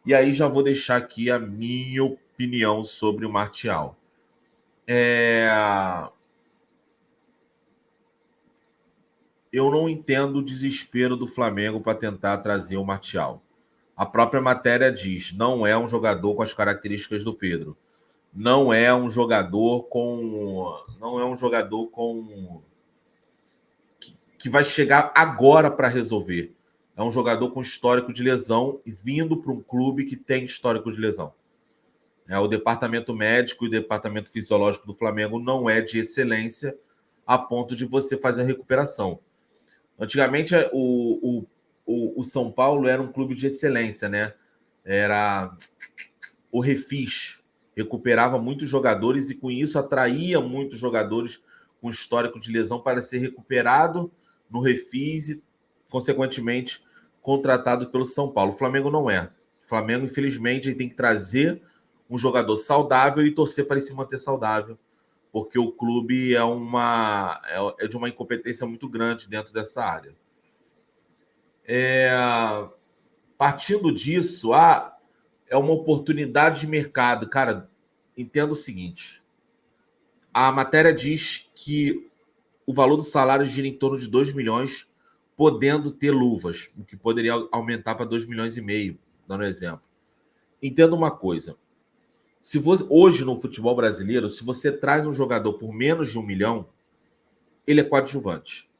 E aí já vou deixar aqui a minha opinião sobre o Martial. Eu não entendo o desespero do Flamengo para tentar trazer o Martial. A própria matéria diz, não é um jogador com as características do Pedro. Não é um jogador com que vai chegar agora para resolver. É um jogador com histórico de lesão e vindo para um clube que tem histórico de lesão. O departamento médico e o departamento fisiológico do Flamengo não é de excelência a ponto de você fazer a recuperação. Antigamente, o São Paulo era um clube de excelência, né? Era o Refis, recuperava muitos jogadores e com isso atraía muitos jogadores com histórico de lesão para ser recuperado no Refis e, consequentemente, contratado pelo São Paulo. O Flamengo não é. O Flamengo, infelizmente, tem que trazer um jogador saudável e torcer para ele se manter saudável, porque o clube é de uma incompetência muito grande dentro dessa área. Partindo disso, é uma oportunidade de mercado. Cara, entenda o seguinte. A matéria diz que o valor do salário gira em torno de 2 milhões, podendo ter luvas, o que poderia aumentar para 2,5 milhões, dando um exemplo. Entenda uma coisa. Hoje, no futebol brasileiro, se você traz um jogador por menos de 1 milhão, ele é coadjuvante.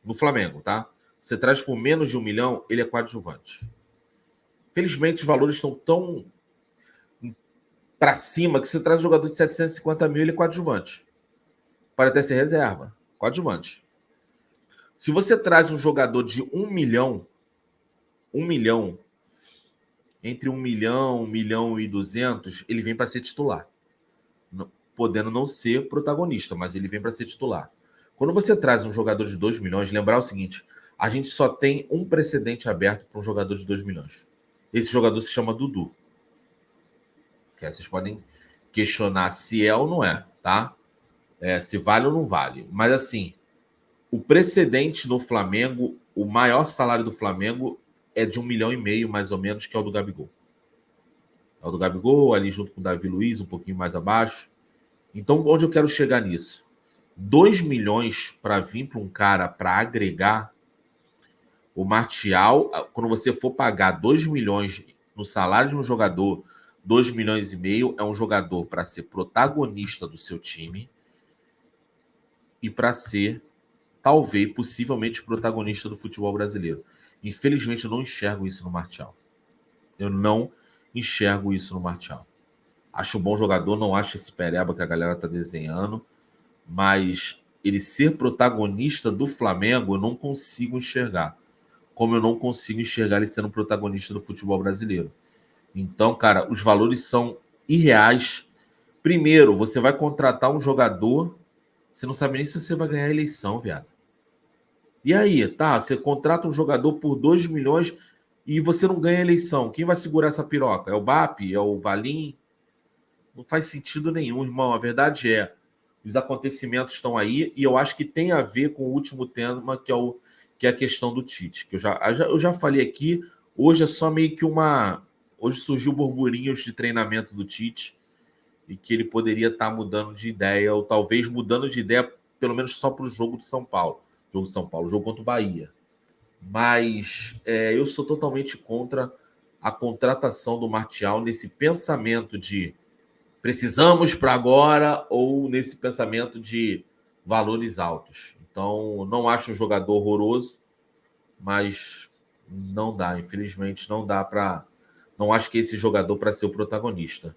No Flamengo, tá? Você traz por menos de 1 milhão, ele é coadjuvante. Felizmente, os valores estão tão para cima que você traz um jogador de 750 mil, ele é coadjuvante. Pode até ser reserva, coadjuvante. Se você traz um jogador de 1 milhão, entre 1 milhão, 1 milhão e 200, ele vem para ser titular. Podendo não ser protagonista, mas ele vem para ser titular. Quando você traz um jogador de 2 milhões, lembrar o seguinte, a gente só tem um precedente aberto para um jogador de 2 milhões. Esse jogador se chama Dudu. Que vocês podem questionar se é ou não é, tá? Se vale ou não vale. Mas assim, o precedente no Flamengo, o maior salário do Flamengo é de 1,5 milhão, mais ou menos, que é o do Gabigol. É o do Gabigol, ali junto com o Davi Luiz, um pouquinho mais abaixo. Então, onde eu quero chegar nisso? 2 milhões para vir para um cara para agregar, o Martial, quando você for pagar 2 milhões no salário de um jogador, 2,5 milhões, é um jogador para ser protagonista do seu time e para ser, talvez, possivelmente, protagonista do futebol brasileiro. Infelizmente, eu não enxergo isso no Martial. Eu não enxergo isso no Martial. Acho um bom jogador, não acho esse pereba que a galera tá desenhando, mas ele ser protagonista do Flamengo, eu não consigo enxergar. Como eu não consigo enxergar ele sendo protagonista do futebol brasileiro. Então, cara, os valores são irreais. Primeiro, você vai contratar um jogador, você não sabe nem se você vai ganhar a eleição, viado. E aí, tá? Você contrata um jogador por 2 milhões e você não ganha a eleição. Quem vai segurar essa piroca? É o BAP? É o Valim? Não faz sentido nenhum, irmão. A verdade é, os acontecimentos estão aí e eu acho que tem a ver com o último tema, que é a questão do Tite. Que eu já falei aqui, hoje é só meio que uma... Hoje surgiu burburinhos de treinamento do Tite e que ele poderia estar mudando de ideia, ou talvez mudando de ideia, pelo menos só para o jogo do São Paulo. Jogo contra o Bahia. Mas eu sou totalmente contra a contratação do Martial nesse pensamento de precisamos para agora ou nesse pensamento de valores altos. Então, não acho um jogador horroroso, mas não dá, infelizmente, não dá para... Não acho que esse jogador para ser o protagonista.